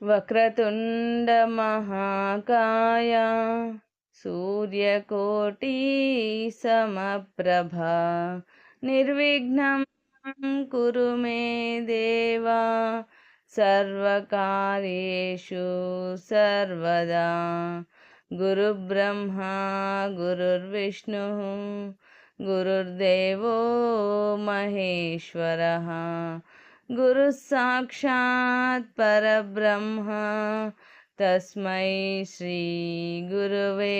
వక్రతుండ మహాకాయ సూర్యకోటి సమప్రభ నిర్విఘ్నం కురు మే దేవా సర్వకార్యేషు సర్వదా. గురుబ్రహ్మ గురుర్విష్ణు గురుర్దేవో మహేశ్వరః గురు సాక్షాత్ పరబ్రహ్మ తస్మై శ్రీ గురువే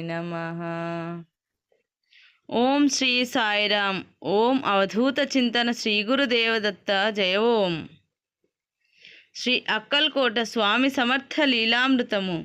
నమః. ఓం శ్రీ సాయిరామ్. ఓం అవధూత చింతన శ్రీ గురుదేవదత్త జయ. ఓం శ్రీ అక్కల్కోట స్వామి సమర్థ లీలామృతము.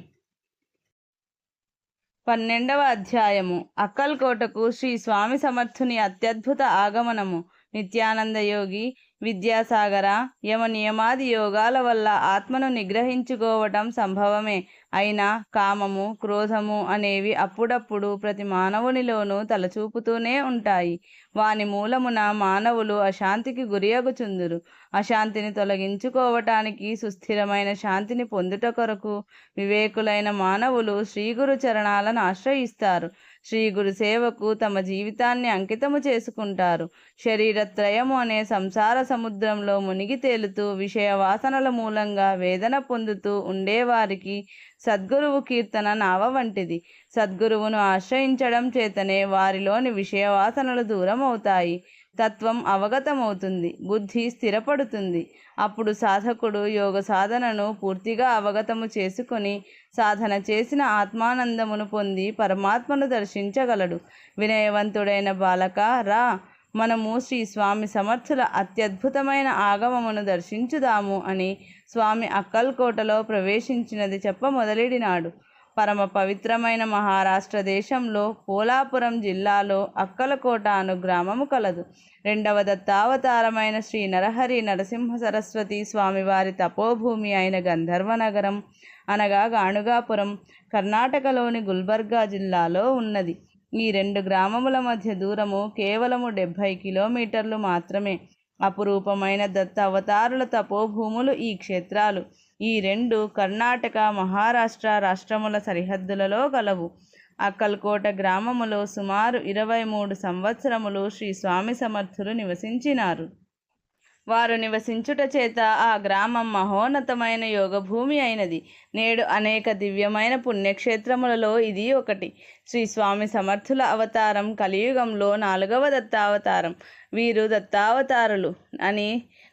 12వ అధ్యాయము. అక్కల్కోటకు శ్రీ స్వామి సమర్థుని అత్యద్భుత ఆగమనము. నిత్యానంద యోగి విద్యాసాగర యమ నియమాది యోగాల వల్ల ఆత్మను నిగ్రహించుకోవటం సంభవమే. అయినా కామము క్రోధము అనేవి అప్పుడప్పుడు ప్రతి మానవునిలోనూ తలచూపుతూనే ఉంటాయి. వాని మూలమున మానవులు అశాంతికి గురియగుచుందురు. అశాంతిని తొలగించుకోవటానికి సుస్థిరమైన శాంతిని పొందుట కొరకు వివేకులైన మానవులు శ్రీగురు చరణాలను ఆశ్రయిస్తారు. శ్రీగురు సేవకు తమ జీవితాన్ని అంకితము చేసుకుంటారు. శరీరత్రయము అనే సంసార సముద్రంలో మునిగి తేలుతూ విషయ వాసనల మూలంగా వేదన పొందుతూ ఉండేవారికి సద్గురువు కీర్తన నావ వంటిది. సద్గురువును ఆశ్రయించడం చేతనే వారిలోని విషయవాసనలు దూరం అవుతాయి. తత్వం అవగతమవుతుంది. బుద్ధి స్థిరపడుతుంది. అప్పుడు సాధకుడు యోగ సాధనను పూర్తిగా అవగతము చేసుకొని సాధన చేసిన ఆత్మానందమును పొంది పరమాత్మను దర్శించగలడు. వినయవంతుడైన బాలక రా, మనము శ్రీ స్వామి సమర్థుల అత్యద్భుతమైన ఆగమమును దర్శించుదాము అని స్వామి అక్కల్కోటలో ప్రవేశించినది చెప్ప మొదలెడినాడు. పరమ పవిత్రమైన మహారాష్ట్ర దేశంలో పోలాపురం జిల్లాలో అక్కలకోట అను గ్రామము కలదు. 2వ దత్తావతారమైన శ్రీ నరహరి నరసింహ సరస్వతి స్వామివారి తపోభూమి అయిన గంధర్వ నగరం అనగా గాణుగాపురం కర్ణాటకలోని గుల్బర్గా జిల్లాలో ఉన్నది. ఈ 2 గ్రామముల మధ్య దూరము కేవలము 70 కిలోమీటర్లు మాత్రమే. అపురూపమైన దత్త అవతారుల తపోభూములు ఈ క్షేత్రాలు. ఈ 2 కర్ణాటక మహారాష్ట్ర రాష్ట్రముల సరిహద్దులలో గలవు. అక్కల్కోట గ్రామములో సుమారు 23 సంవత్సరములు శ్రీ స్వామి సమర్థులు నివసించినారు. వారు నివసించుట చేత ఆ గ్రామం మహోన్నతమైన యోగభూమి అయినది. నేడు అనేక దివ్యమైన పుణ్యక్షేత్రములలో ఇది ఒకటి. శ్రీ స్వామి సమర్థుల అవతారం కలియుగంలో 4వ దత్తావతారం. వీరు దత్తావతారులు అని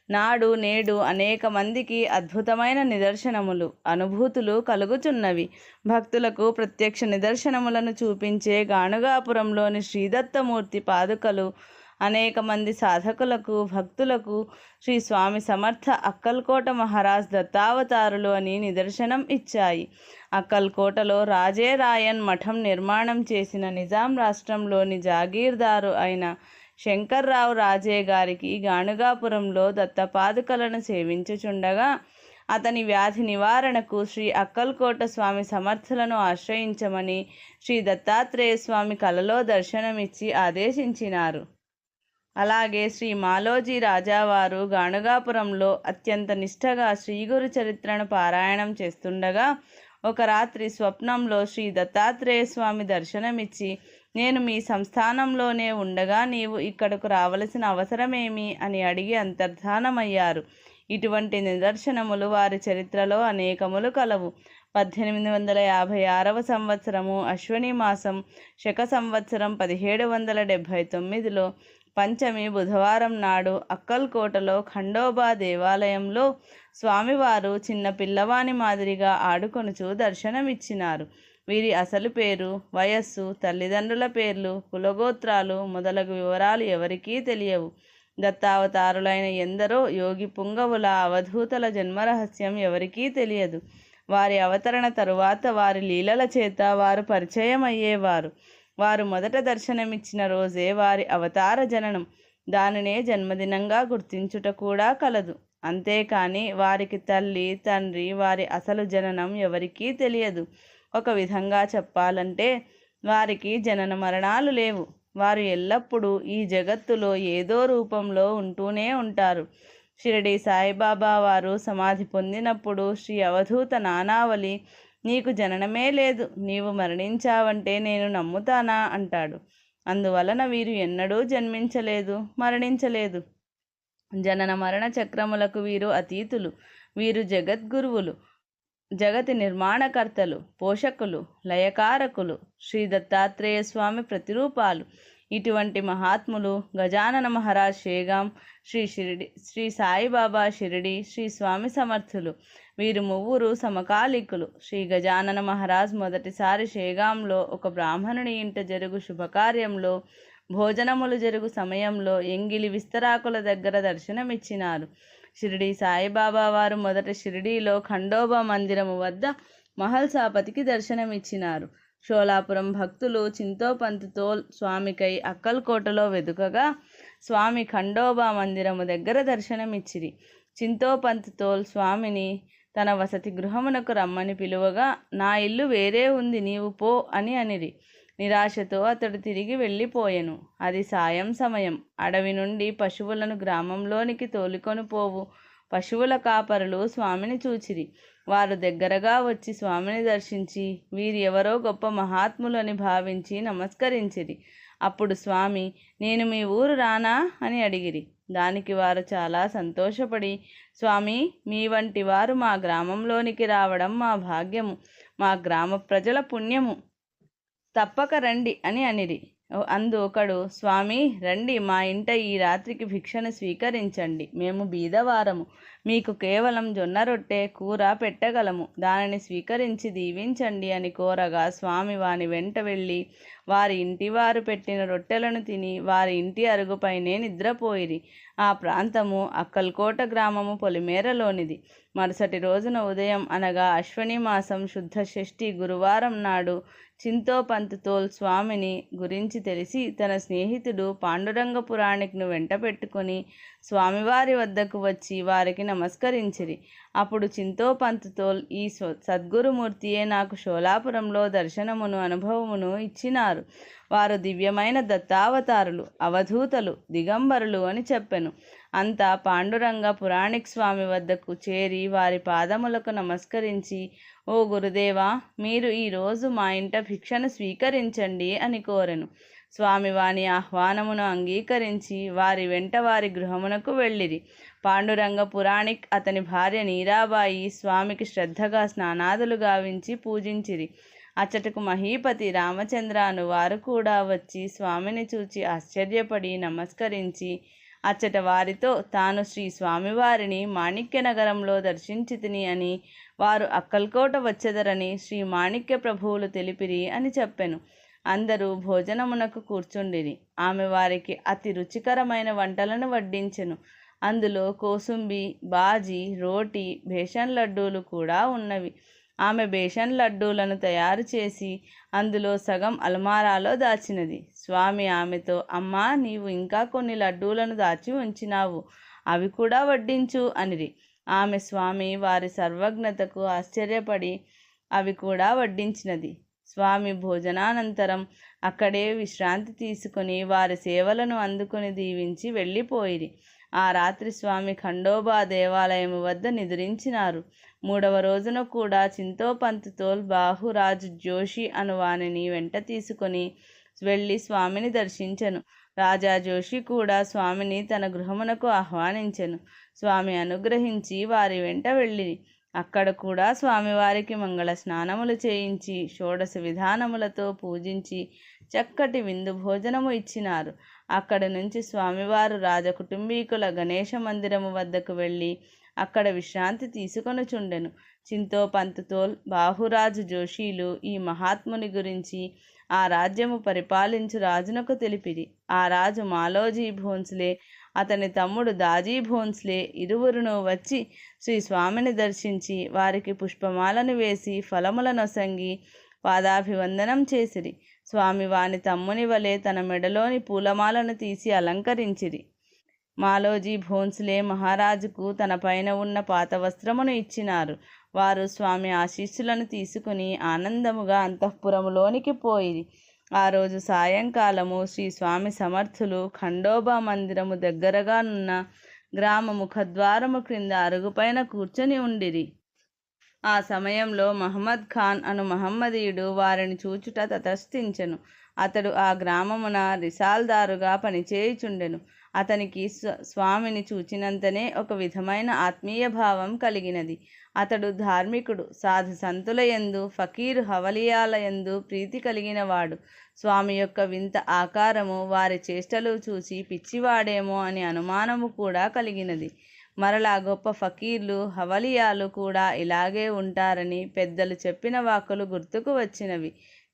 నాడు నేడు అనేక మందికి అద్భుతమైన నిదర్శనములు అనుభూతులు కలుగుచున్నవి. భక్తులకు ప్రత్యక్ష నిదర్శనములను చూపించే గాణుగాపురంలోని శ్రీదత్తమూర్తి పాదుకలు అనేక మంది సాధకులకు భక్తులకు శ్రీ స్వామి సమర్థ అక్కల్కోట మహారాజ్ దత్తావతారులు అని నిదర్శనం ఇచ్చాయి. అక్కల్కోటలో రాజే రాయన్ మఠం నిర్మాణం చేసిన నిజాం రాష్ట్రంలోని జాగీర్దారు అయిన శంకర్రావు రాజే గారికి గాణుగాపురంలో దత్తపాదుకలను సేవించుచుండగా అతని వ్యాధి నివారణకు శ్రీ అక్కల్కోట స్వామి సమర్థులను ఆశ్రయించమని శ్రీ దత్తాత్రేయ స్వామి కలలో దర్శనమిచ్చి ఆదేశించినారు. అలాగే శ్రీ మాలోజీ రాజావారు గాణుగాపురంలో అత్యంత నిష్ఠగా శ్రీగురు చరిత్రను పారాయణం చేస్తుండగా ఒక రాత్రి స్వప్నంలో శ్రీ దత్తాత్రేయ స్వామి దర్శనమిచ్చి, నేను మీ సంస్థానంలోనే ఉండగా నీవు ఇక్కడకు రావలసిన అవసరమేమి అని అడిగి అంతర్ధానమయ్యారు. ఇటువంటి నిదర్శనములు వారి చరిత్రలో అనేకములు కలవు. 1856వ సంవత్సరము అశ్వని మాసం శక సంవత్సరం 1779లో పంచమి బుధవారం నాడు అక్కల్కోటలో ఖండోబా దేవాలయంలో స్వామివారు చిన్న పిల్లవాని మాదిరిగా ఆడుకొనుచు దర్శనమిచ్చినారు. వీరి అసలు పేరు, వయస్సు, తల్లిదండ్రుల పేర్లు, కులగోత్రాలు మొదలగు వివరాలు ఎవరికీ తెలియవు. దత్తావతారులైన ఎందరో యోగి పుంగవుల అవధూతల జన్మరహస్యం ఎవరికీ తెలియదు. వారి అవతరణ తరువాత వారి లీలల చేత వారు పరిచయం అయ్యేవారు. వారు మొదట దర్శనమిచ్చిన రోజే వారి అవతార జననం. దానినే జన్మదినంగా గుర్తించుట కూడా కలదు. అంతేకాని వారికి తల్లి తండ్రి వారి అసలు జననం ఎవరికీ తెలియదు. ఒక విధంగా చెప్పాలంటే వారికి జనన మరణాలు లేవు. వారు ఎల్లప్పుడూ ఈ జగత్తులో ఏదో రూపంలో ఉంటూనే ఉంటారు. షిరిడి సాయిబాబా వారు సమాధి పొందినప్పుడు శ్రీ అవధూత నానావళి, నీకు జననమే లేదు, నీవు మరణించావంటే నేను నమ్ముతానా అంటాడు. అందువలన వీరు ఎన్నడూ జన్మించలేదు, మరణించలేదు. జనన మరణ చక్రములకు వీరు అతీతులు. వీరు జగద్గురువులు, జగతి నిర్మాణకర్తలు, పోషకులు, లయకారకులు, శ్రీ దత్తాత్రేయ స్వామి ప్రతిరూపాలు. ఇటువంటి మహాత్ములు గజానన మహారాజ్ షేగాం, శ్రీ సాయిబాబా షిరిడి, శ్రీ స్వామి సమర్థులు. వీరు ముగ్గురు సమకాలికులు. శ్రీ గజానన మహారాజ్ మొదటిసారి షేగాంలో ఒక బ్రాహ్మణుని ఇంట జరుగు శుభకార్యంలో భోజనములు జరుగు సమయంలో ఎంగిలి విస్తరాకుల దగ్గర దర్శనమిచ్చినారు. షిరిడి సాయిబాబా వారు మొదట షిరిడీలో ఖండోబా మందిరము వద్ద మహల్సాపతికి దర్శనమిచ్చినారు. షోలాపురం భక్తులు చింతోపంత్ తోల్ స్వామికై అక్కల్కోటలో వెదుకగా స్వామి ఖండోబా మందిరము దగ్గర దర్శనమిచ్చిరి. చింతోపంత్ తోల్ స్వామిని తన వసతి గృహమునకు రమ్మని పిలువగా, నా ఇల్లు వేరే ఉంది, నీవు పో అని అనిరి. నిరాశతో అతడు తిరిగి వెళ్ళిపోయెను. అది సాయం సమయం. అడవి నుండి పశువులను గ్రామంలోనికి తోలుకొని పోవు పశువుల కాపరులు స్వామిని చూచిరి. వారు దగ్గరగా వచ్చి స్వామిని దర్శించి వీరు ఎవరో గొప్ప మహాత్ములని భావించి నమస్కరించిరి. అప్పుడు స్వామి, నేను మీ ఊరు రానా అని అడిగిరి. దానికి వారు చాలా సంతోషపడి, స్వామి, మీ వంటి వారు మా గ్రామంలోనికి రావడం మా భాగ్యము, మా గ్రామ ప్రజల పుణ్యము, తప్పక రండి అని అనిరి. అందు ఒకడు, స్వామి రండి, మా ఇంట ఈ రాత్రికి భిక్షను స్వీకరించండి, మేము బీదవారము, మీకు కేవలం జొన్న రొట్టె కూర పెట్టగలము, దానిని స్వీకరించి దీవించండి అని కోరగా స్వామి వాని వెంట వెళ్ళి వారి ఇంటివారు పెట్టిన రొట్టెలను తిని వారి ఇంటి అరుగుపైనే నిద్రపోయిరి. ఆ ప్రాంతము అక్కల్కోట గ్రామము పొలిమేరలోనిది. మరుసటి రోజున ఉదయం అనగా అశ్వని మాసం శుద్ధ షష్ఠి గురువారం నాడు చింతోపంత్ తోల్ స్వామిని గురించి తెలిసి తన స్నేహితుడు పాండురంగ పురాణిక్ను వెంట పెట్టుకుని స్వామివారి వద్దకు వచ్చి వారికి నమస్కరించిరి. అప్పుడు చింతోపంత్ తోల్, ఈ సద్గురుమూర్తియే నాకు షోలాపురంలో దర్శనమును అనుభవమును ఇచ్చినారు. వారు దివ్యమైన దత్తావతారులు, అవధూతలు, దిగంబరులు అని చెప్పెను. అంతా పాండురంగ పురాణిక్ స్వామి వద్దకు చేరి వారి పాదములకు నమస్కరించి, ఓ గురుదేవా, మీరు ఈరోజు మా ఇంట భిక్షను స్వీకరించండి అని కోరెను. స్వామి వాని ఆహ్వానమును అంగీకరించి వారి వెంట వారి గృహమునకు వెళ్ళిరి. పాండురంగ పురాణిక్ అతని భార్య నీరాబాయి స్వామికి శ్రద్ధగా స్నానాదులు గావించి పూజించిరి. అచ్చటకు మహీపతి రామచంద్ర అను వారు కూడా వచ్చి స్వామిని చూచి ఆశ్చర్యపడి నమస్కరించి అచ్చట వారితో తాను శ్రీ స్వామివారిని మాణిక్య నగరంలో దర్శించితిని అని, వారు అక్కల్కోట వచ్చెదరని శ్రీ మాణిక్య ప్రభువులు తెలిపిరి అని చెప్పెను. అందరూ భోజనమునకు కూర్చుండిరి. ఆమె వారికి అతి రుచికరమైన వంటలను వడ్డించెను. అందులో కోసుంబి, బాజీ, రోటీ, బేసన్ లడ్డూలు కూడా ఉన్నవి. ఆమె బేసన్ లడ్డూలను తయారు చేసి అందులో సగం అల్మారాలో దాచినది. స్వామి ఆమెతో, అమ్మా, నీవు ఇంకా కొన్ని లడ్డూలను దాచి ఉంచినావు, అవి కూడా వడ్డించు అనిరి. ఆమె స్వామి వారి సర్వజ్ఞతకు ఆశ్చర్యపడి అవి కూడా వడ్డించినది. స్వామి భోజనానంతరం అక్కడే విశ్రాంతి తీసుకుని వారి సేవలను అందుకుని దీవించి వెళ్ళిపోయిరి. ఆ రాత్రి స్వామి ఖండోబా దేవాలయము వద్ద నిద్రించినారు. మూడవ రోజున కూడా చింతోపంత్ తోల్ బాహురాజ్ జోషి అను వానిని వెంట తీసుకొని వెళ్ళి స్వామిని దర్శించెను. రాజా జోషి కూడా స్వామిని తన గృహమునకు ఆహ్వానించెను. స్వామి అనుగ్రహించి వారి వెంట వెళ్ళిరి. అక్కడ కూడా స్వామివారికి మంగళ స్నానములు చేయించి షోడశ విధానములతో పూజించి చక్కటి విందు భోజనము ఇచ్చినారు. అక్కడి నుంచి స్వామివారు రాజకుటుంబీకుల గణేశ మందిరము వద్దకు వెళ్ళి అక్కడ విశ్రాంతి తీసుకొనుచుండెను. చింతోపంత్ తోల్, బాహురాజు జోషీలు ఈ మహాత్ముని గురించి ఆ రాజ్యము పరిపాలించు రాజునకు తెలిపిరి. ఆ రాజు మాలోజీ భోన్స్లే, అతని తమ్ముడు దాజీ భోన్స్లే ఇరువురును వచ్చి శ్రీ స్వామిని దర్శించి వారికి పుష్పమాలను వేసి ఫలములనొసంగి పాదాభివందనం చేసిరి. స్వామి వాని తమ్ముని వలె తన మెడలోని పూలమాలను తీసి అలంకరించిరి. మాలోజీ భోన్స్లే మహారాజుకు తన పైన ఉన్న పాత వస్త్రమును ఇచ్చినారు. వారు స్వామి ఆశీస్సులను తీసుకుని ఆనందముగా అంతఃపురములోనికి పోయిరి. ఆ రోజు సాయంకాలము శ్రీ స్వామి సమర్థులు ఖండోబా మందిరము దగ్గరగా నున్న గ్రామ ముఖద్వారము క్రింద అరుగుపైన కూర్చొని ఉండిరి. ఆ సమయంలో మహమ్మద్ ఖాన్ అను మహమ్మదీయుడు వారిని చూచుట తటస్థించెను. అతడు ఆ గ్రామమున రిసాల్దారుగా పనిచేయుచుండెను. అతనికి స్వామిని చూచినంతనే ఒక విధమైన ఆత్మీయ భావం కలిగినది. అతడు ధార్మికుడు, సాధు సంతుల యందు, ఫకీరు హవలియాల యందు ప్రీతి కలిగినవాడు. స్వామి యొక్క వింత ఆకారము, వారి చేష్టలు చూసి పిచ్చివాడేమో అని అనుమానము కూడా కలిగినది. మరలా గొప్ప ఫకీర్లు, హవలియాలు కూడా ఇలాగే ఉంటారని పెద్దలు చెప్పిన వాక్కులు గుర్తుకు వచ్చినవి.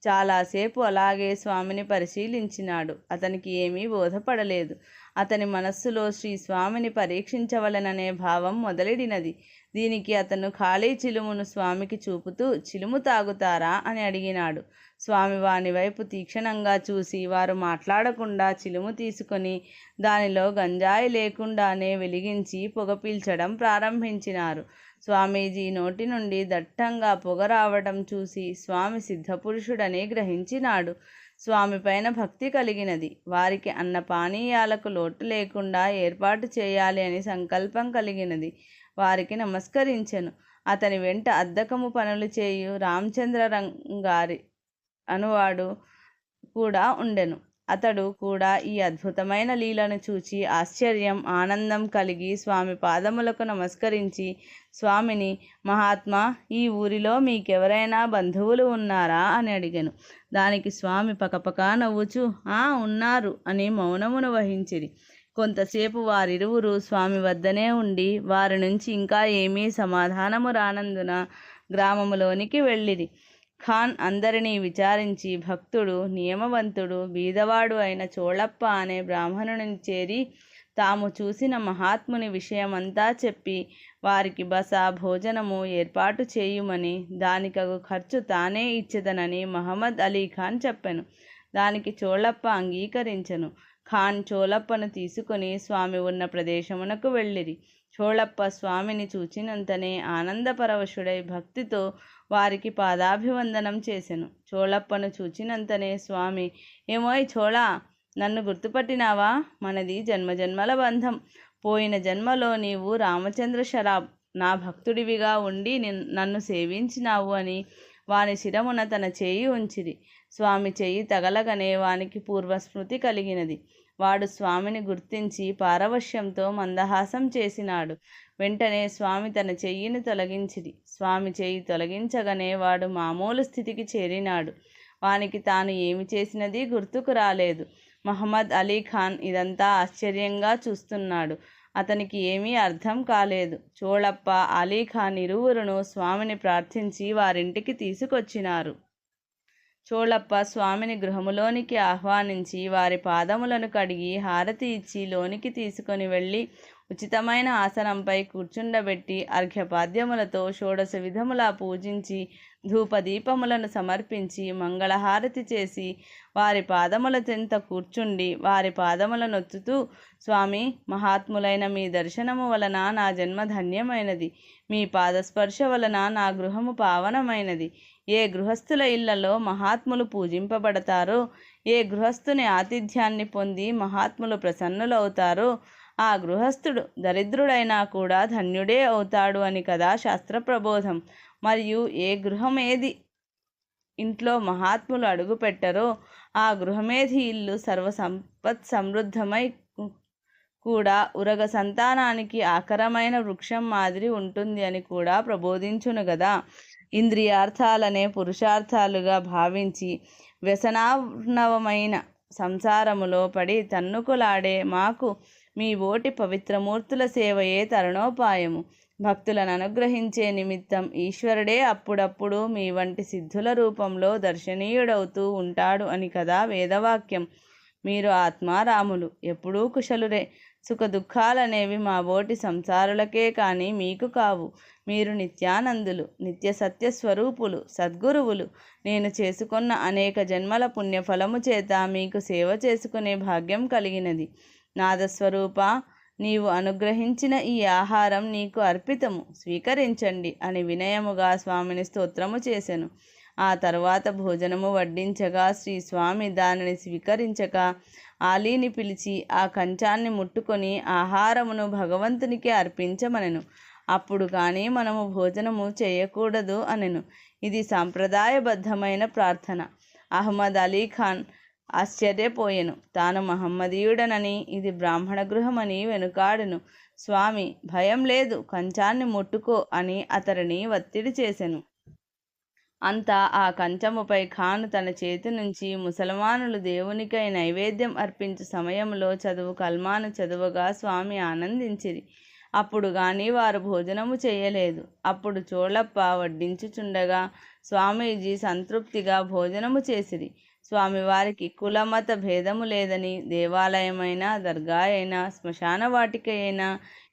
చాలాసేపు అలాగే స్వామిని పరిశీలించినాడు. అతనికి ఏమీ బోధపడలేదు. అతని మనస్సులో శ్రీ స్వామిని పరీక్షించవలననే భావం మొదలెడినది. దీనికి అతను ఖాళీ చిలుమును స్వామికి చూపుతూ, చిలుము తాగుతారా అని అడిగినాడు. స్వామి వాని వైపు తీక్షణంగా చూసి, వారు మాట్లాడకుండా చిలుము తీసుకొని దానిలో గంజాయి లేకుండానే వెలిగించి పొగ పీల్చడం ప్రారంభించినారు. స్వామీజీ నోటి నుండి దట్టంగా పొగ రావడం చూసి స్వామి సిద్ధపురుషుడని గ్రహించినాడు. స్వామి పైన భక్తి కలిగినది. వారికి అన్న పానీయాలకు లోటు లేకుండా ఏర్పాటు చేయాలి అని సంకల్పం కలిగినది. వారికి నమస్కరించెను. అతని వెంట అద్దకము పనులు చేయు రామచంద్ర రంగారి అనువాడు కూడా ఉండెను. అతడు కూడా ఈ అద్భుతమైన లీలను చూచి ఆశ్చర్యం, ఆనందం కలిగి స్వామి పాదములకు నమస్కరించి, స్వామిని, మహాత్మా, ఈ ఊరిలో మీకెవరైనా బంధువులు ఉన్నారా అని అడిగాను. దానికి స్వామి పకపకా నవ్వుచూ, ఉన్నారు అని మౌనమును వహించిరి. కొంతసేపు వారిరువురు స్వామి వద్దనే ఉండి, వారి నుంచి ఇంకా ఏమీ సమాధానము రానందున గ్రామములోనికి వెళ్ళిరి. ఖాన్ అందరినీ విచారించి భక్తుడు, నియమవంతుడు, బీదవాడు అయిన చోళప్ప అనే బ్రాహ్మణుని చేరి తాము చూసిన మహాత్ముని విషయమంతా చెప్పి, వారికి బస, భోజనము ఏర్పాటు చేయుమని, దానికగు ఖర్చు తానే ఇచ్చెదనని మహమ్మద్ అలీ ఖాన్ చెప్పెను. దానికి చోళప్ప అంగీకరించెను. ఖాన్ చోళప్పను తీసుకొని స్వామి ఉన్న ప్రదేశమునకు వెళ్ళిరి. చోళప్ప స్వామిని చూచినంతనే ఆనందపరవశుడై భక్తితో వారికి పాదాభివందనం చేసెను. చోళప్పను చూచినంతనే స్వామి, ఏమోయ్ చోళా, నన్ను గుర్తుపట్టినావా? మనది జన్మజన్మల బంధం. పోయిన జన్మలో నీవు రామచంద్ర షరాబ్ నా భక్తుడివిగా ఉండి నన్ను సేవించినావు అని వాని శిరమున తన చేయి ఉంచిరి. స్వామి చెయ్యి తగలగనే వానికి పూర్వస్మృతి కలిగినది. వాడు స్వామిని గుర్తించి పారవశ్యంతో మందహాసం చేసినాడు. వెంటనే స్వామి తన చెయ్యిని తొలగించిరి. స్వామి చెయ్యి తొలగించగానే వాడు మామూలు స్థితికి చేరినాడు. వానికి తాను ఏమి చేసినది గుర్తుకు రాలేదు. మహమ్మద్ అలీ ఖాన్ ఇదంతా ఆశ్చర్యంగా చూస్తున్నాడు. అతనికి ఏమీ అర్థం కాలేదు. చోళప్ప, అలీ ఖాన్ ఇరువురును స్వామిని ప్రార్థించి వారింటికి తీసుకొచ్చినారు. చోళప్ప స్వామిని గృహములోనికి ఆహ్వానించి వారి పాదములను కడిగి హారతి ఇచ్చి లోనికి తీసుకొని వెళ్ళి ఉచితమైన ఆసనంపై కూర్చుండబెట్టి అర్ఘ్యపాద్యములతో షోడశ విధములా పూజించి ధూపదీపములను సమర్పించి మంగళహారతి చేసి వారి పాదముల చెంత కూర్చుండి వారి పాదముల నొత్తుతూ, స్వామి, మహాత్ములైన మీ దర్శనము వలన నా జన్మ ధన్యమైనది. మీ పాదస్పర్శ వలన నా గృహము పావనమైనది. ఏ గృహస్థుల ఇళ్లలో మహాత్ములు పూజింపబడతారో, ఏ గృహస్థుని ఆతిథ్యాన్ని పొంది మహాత్ములు ప్రసన్నులవుతారో ఆ గృహస్థుడు దరిద్రుడైనా కూడా ధన్యుడే అవుతాడు అని కదా శాస్త్ర ప్రబోధం. మరియు ఏ గృహమేది ఇంట్లో మహాత్ములు అడుగు పెట్టరో ఆ గృహమేది ఇల్లు సర్వసంపత్ సమృద్ధమై కూడా ఉరగ సంతానానికి ఆకరమైన వృక్షం మాదిరి ఉంటుంది అని కూడా ప్రబోధించును గదా. ఇంద్రియార్థాలనే పురుషార్థాలుగా భావించి వ్యసనార్ణవమైన సంసారములో పడి తన్నుకులాడే మాకు మీ ఓటి పవిత్రమూర్తుల సేవయే తరుణోపాయము. భక్తులను అనుగ్రహించే నిమిత్తం ఈశ్వరుడే అప్పుడప్పుడు మీ వంటి సిద్ధుల రూపంలో దర్శనీయుడవుతూ ఉంటాడు అని కదా వేదవాక్యం. మీరు ఆత్మారాములు, ఎప్పుడూ కుశలురే. సుఖ దుఃఖాలనేవి మా బోటి సంసారులకే కానీ మీకు కావు. మీరు నిత్యానందులు, నిత్య సత్య స్వరూపులు, సద్గురువులు. నేను చేసుకున్న అనేక జన్మల పుణ్యఫలము చేత మీకు సేవ చేసుకునే భాగ్యం కలిగినది. నాదస్వరూప, నీవు అనుగ్రహించిన ఈ ఆహారం నీకు అర్పితము, స్వీకరించండి అని వినయముగా స్వామిని స్తోత్రము చేసెను. ఆ తరువాత భోజనము వడ్డించగా శ్రీ స్వామి దానిని స్వీకరించక ఆలీని పిలిచి ఆ కంచాన్ని ముట్టుకొని ఆహారమును భగవంతునికి అర్పించమనెను. అప్పుడు కానీ మనము భోజనము చేయకూడదు అనెను. ఇది సాంప్రదాయబద్ధమైన ప్రార్థన. అహ్మద్ అలీ ఖాన్ ఆశ్చర్యపోయెను. తాను మహమ్మదీయుడనని, ఇది బ్రాహ్మణ గృహమని వెనుకాడెను. స్వామి, భయం లేదు, కంచాన్ని ముట్టుకో అని అతడిని ఒత్తిడి చేసెను. అంతా ఆ కంచముపై ఖాన్ తన చేతి నుంచి ముసల్మానులు దేవునికై నైవేద్యం అర్పించు సమయంలో చదువు కల్మాను చదువుగా స్వామి ఆనందించిరి. అప్పుడు గాని వారు భోజనము చేయలేదు. అప్పుడు చోళప్ప వడ్డించుచుండగా స్వామీజీ సంతృప్తిగా భోజనము చేసిరి. స్వామివారికి కులమత భేదము లేదని, దేవాలయమైనా, దర్గా అయినా, శ్మశాన వాటిక అయినా,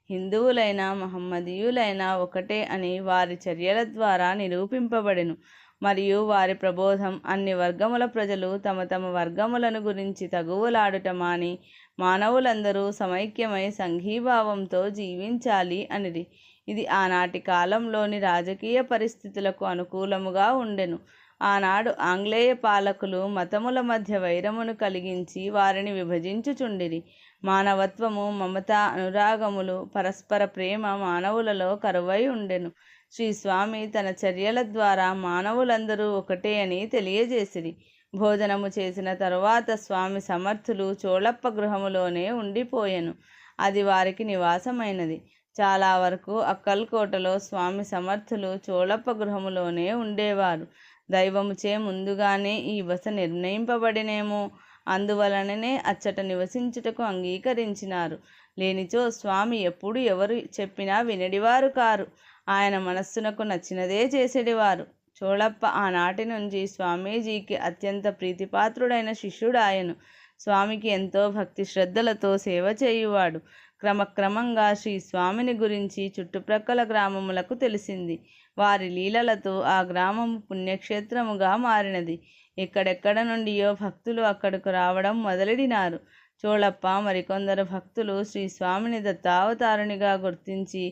హిందువులైనా మహమ్మదీయులైనా ఒకటే అని వారి చర్యల ద్వారా నిరూపింపబడెను. మరియు వారి ప్రబోధం అన్ని వర్గముల ప్రజలు తమ తమ వర్గములను గురించి తగువులాడుట మాని మానవులందరూ సమైక్యమై సంఘీభావంతో జీవించాలి అనిది. ఇది ఆనాటి కాలంలోని రాజకీయ పరిస్థితులకు అనుకూలముగా ఉండెను. ఆనాడు ఆంగ్లేయ పాలకులు మతముల మధ్య వైరమును కలిగించి వారిని విభజించుచుండిరి. మానవత్వము, మమత, అనురాగములు, పరస్పర ప్రేమ మానవులలో కరువై ఉండెను. శ్రీ స్వామి తన చర్యల ద్వారా మానవులందరూ ఒకటే అని తెలియజేసిరి. భోజనము చేసిన తరువాత స్వామి సమర్థులు చోళప్ప గృహములోనే ఉండిపోయెను. అది వారికి నివాసమైనది. చాలా వరకు అక్కల్కోటలో స్వామి సమర్థులు చోళప్ప గృహములోనే ఉండేవారు. దైవముచే ముందుగానే ఈ బస నిర్ణయింపబడినేమో, అందువలననే అచ్చట నివసించుటకు అంగీకరించినారు. లేనిచో స్వామి ఎప్పుడు ఎవరు చెప్పినా వినడివారు కారు. ఆయన మనస్సునకు నచ్చినదే చేసేడివారు. చోళప్ప ఆనాటి నుంచి స్వామీజీకి అత్యంత ప్రీతిపాత్రుడైన శిష్యుడాయను. స్వామికి ఎంతో భక్తి శ్రద్ధలతో సేవ చేయువాడు. క్రమక్రమంగా శ్రీ స్వామిని గురించి చుట్టుప్రక్కల గ్రామములకు తెలిసింది. వారి లీలలతో ఆ గ్రామము పుణ్యక్షేత్రముగా మారినది. ఎక్కడెక్కడ నుండియో భక్తులు అక్కడకు రావడం మొదలెడినారు. చోళప్ప మరికొందరు భక్తులు శ్రీ స్వామిని దత్తావతారునిగా గుర్తించి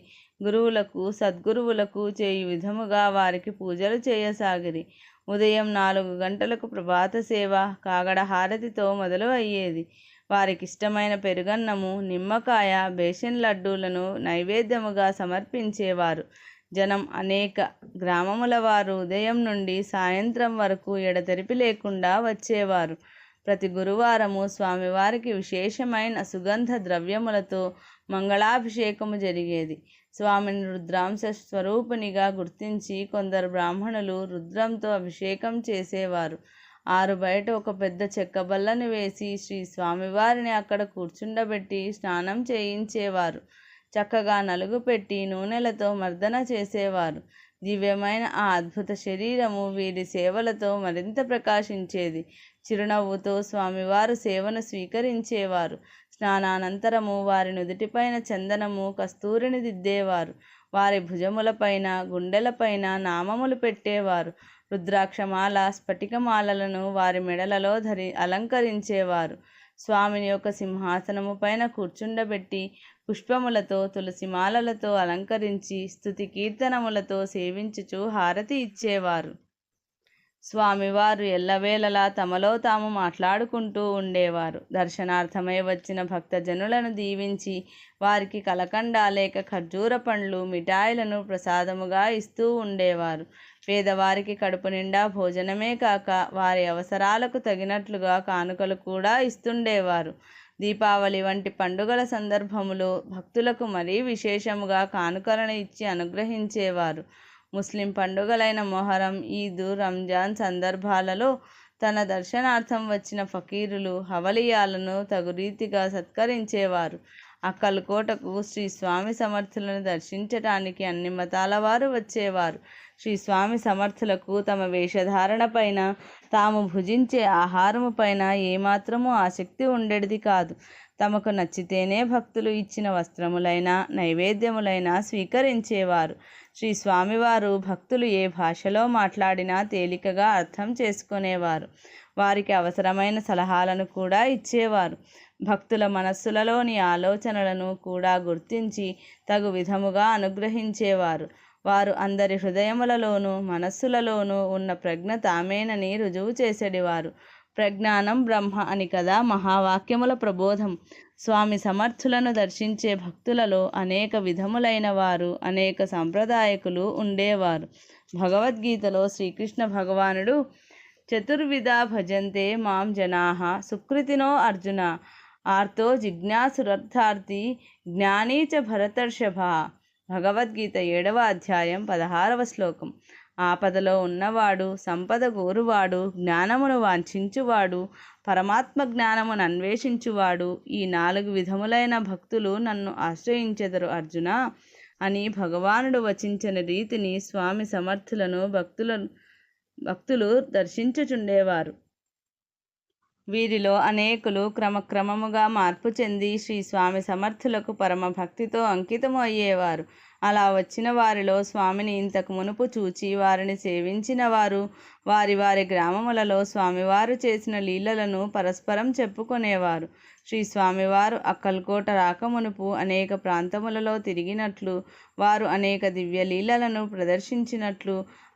గురువులకు, సద్గురువులకు చేయు విధముగా వారికి పూజలు చేయసాగిరి. ఉదయం 4 గంటలకు ప్రభాత సేవ కాగడ హారతితో మొదలు అయ్యేది. వారికిష్టమైన పెరుగన్నము, నిమ్మకాయ, బేసిన్ లడ్డూలను నైవేద్యముగా సమర్పించేవారు. జనం అనేక గ్రామముల వారు ఉదయం నుండి సాయంత్రం వరకు ఎడతెరిపి లేకుండా వచ్చేవారు. ప్రతి గురువారము స్వామివారికి విశేషమైన సుగంధ ద్రవ్యములతో మంగళాభిషేకము జరిగేది. స్వామిని రుద్రాంశ స్వరూపునిగా గుర్తించి కొందరు బ్రాహ్మణులు రుద్రంతో అభిషేకం చేసేవారు. ఆరు బయట ఒక పెద్ద చెక్క బల్లను వేసి శ్రీ స్వామివారిని అక్కడ కూర్చుండబెట్టి స్నానం చేయించేవారు. చక్కగా నలుగు పెట్టి నూనెలతో మర్దన చేసేవారు. దివ్యమైన ఆ అద్భుత శరీరము వీరి సేవలతో మరింత ప్రకాశించేది. చిరునవ్వుతో స్వామివారు సేవను స్వీకరించేవారు. స్నానానంతరము వారి నుదుటిపైన చందనము, కస్తూరిని దిద్దేవారు. వారి భుజములపైన, గుండెలపైన నామములు పెట్టేవారు. రుద్రాక్షమాల, స్ఫటికమాలలను వారి మెడలలో అలంకరించేవారు. స్వామిని ఒక సింహాసనము పైన కూర్చుండబెట్టి పుష్పములతో, తులసిమాలలతో అలంకరించి స్తుతి కీర్తనములతో సేవించుచు హారతి ఇచ్చేవారు. స్వామివారు ఎల్లవేళలా తమలో తాము మాట్లాడుకుంటూ ఉండేవారు. దర్శనార్థమై వచ్చిన భక్తజనులను దీవించి వారికి కలకండ లేక ఖర్జూర పండ్లు, మిఠాయిలను ప్రసాదముగా ఇస్తూ ఉండేవారు. పేదవారికి కడుపు నిండా భోజనమే కాక వారి అవసరాలకు తగినట్లుగా కానుకలు కూడా ఇస్తుండేవారు. దీపావళి వంటి పండుగల సందర్భములో భక్తులకు మరీ విశేషముగా కానుకలను ఇచ్చి అనుగ్రహించేవారు. ముస్లిం పండుగలైన మొహరం, ఈద్, రంజాన్ సందర్భాలలో తన దర్శనార్థం వచ్చిన ఫకీరులు, హవలియాలను తగు రీతిగా సత్కరించేవారు. అక్కల్కోటకు శ్రీ స్వామి సమర్థులను దర్శించటానికి అన్ని మతాల వారు వచ్చేవారు. శ్రీ స్వామి సమర్థులకు తమ వేషధారణ పైన, తాము భుజించే ఆహారము పైన ఏమాత్రమూ ఆసక్తి ఉండేది కాదు. తమకు నచ్చితేనే భక్తులు ఇచ్చిన వస్త్రములైనా నైవేద్యములైనా స్వీకరించేవారు. శ్రీ స్వామివారు భక్తులు ఏ భాషలో మాట్లాడినా తేలికగా అర్థం చేసుకునేవారు. వారికి అవసరమైన సలహాలను కూడా ఇచ్చేవారు. భక్తుల మనస్సులలోని ఆలోచనలను కూడా గుర్తించి తగు విధముగా అనుగ్రహించేవారు. వారు అందరి హృదయములలోనూ మనస్సులలోనూ ఉన్న ప్రజ్ఞ తామేనని రుజువు చేసేటివారు. ప్రజ్ఞానం బ్రహ్మ అని కదా మహావాక్యముల ప్రబోధం. స్వామి సమర్థులను దర్శించే భక్తులలో అనేక విధములైన వారు, అనేక సంప్రదాయకులు ఉండేవారు. భగవద్గీతలో శ్రీకృష్ణ భగవానుడు చతుర్విధ భజంతే మాం జనాః సుకృతినో అర్జున ఆర్తో జిజ్ఞాసురర్థార్థి జ్ఞానీ చ భరతర్షభ. భగవద్గీత 7వ అధ్యాయం 16వ శ్లోకం. ఆపదలో ఉన్నవాడు, సంపద కోరువాడు, జ్ఞానమును వాంఛించువాడు, పరమాత్మ జ్ఞానమును అన్వేషించువాడు, ఈ 4 విధములైన భక్తులు నన్ను ఆశ్రయించెదరు అర్జున అని భగవానుడు వచించిన రీతిని స్వామి సమర్థులను భక్తులు దర్శించుచుండేవారు. వీరిలో అనేకులు క్రమక్రమముగా మార్పు చెంది శ్రీ స్వామి సమర్థులకు పరమ భక్తితో అంకితము అయ్యేవారు. అలా వచ్చిన వారిలో స్వామిని ఇంతకు మునుపు చూచి వారిని సేవించిన వారు వారి వారి గ్రామములలో స్వామివారు చేసిన లీలలను పరస్పరం చెప్పుకునేవారు. శ్రీ స్వామివారు అక్కల్కోట రాకమునుపు అనేక ప్రాంతములలో తిరిగినట్లు, వారు అనేక దివ్య లీలలను ప్రదర్శించినట్లు,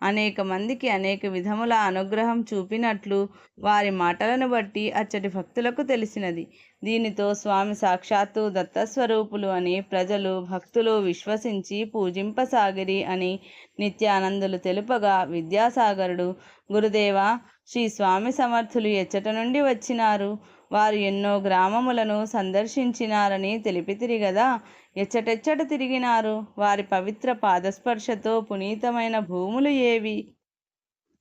అనేక మందికి అనేక విధముల అనుగ్రహం చూపినట్లు వారి మాటలను బట్టి అచ్చటి భక్తులకు తెలిసినది. దీనితో స్వామి సాక్షాత్తు దత్తస్వరూపులు అని ప్రజలు భక్తులు విశ్వసించి పూజింపసాగిరి అని నిత్యానందులు తెలుపగా, విద్యాసాగరుడు గురుదేవా, శ్రీ స్వామి సమర్థులు ఎచ్చట నుండి వచ్చినారు, వారు ఎన్నో గ్రామములను సందర్శించినారని తెలిపితిరి గదా, ఎచ్చటెచ్చట తిరిగినారు, వారి పవిత్ర పాదస్పర్శతో పునీతమైన భూములు ఏవి,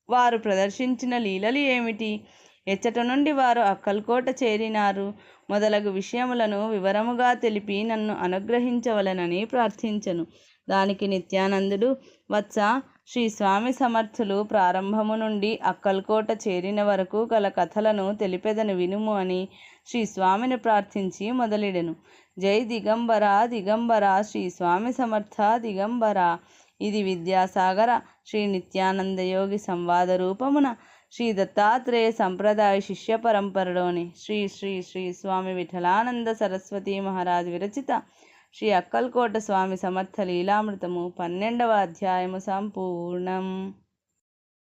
వారు ప్రదర్శించిన లీలలు ఏమిటి, ఎచ్చట నుండి వారు అక్కల్కోట చేరినారు మొదలగు విషయములను వివరముగా తెలిపి నన్ను అనుగ్రహించవలెనని ప్రార్థించెను. దానికి నిత్యానందుడు, వత్స, శ్రీ స్వామి సమర్థులు ప్రారంభము నుండి అక్కల్కోట చేరిన వరకు గల కథలను తెలిపెదను వినుము అని శ్రీ స్వామిని ప్రార్థించి మొదలెడెను. జై దిగంబర దిగంబర శ్రీ స్వామి సమర్థ దిగంబర. ఇది విద్యాసాగర శ్రీ నిత్యానందయోగి సంవాద రూపమున శ్రీ దత్తాత్రేయ సంప్రదాయ శిష్య పరంపరలోని శ్రీ శ్రీ శ్రీ స్వామి విఠలానంద సరస్వతీ మహారాజ్ విరచిత శ్రీ అక్కల్కోట స్వామి సమర్థ లీలామృతము 12వ అధ్యాయము సంపూర్ణం.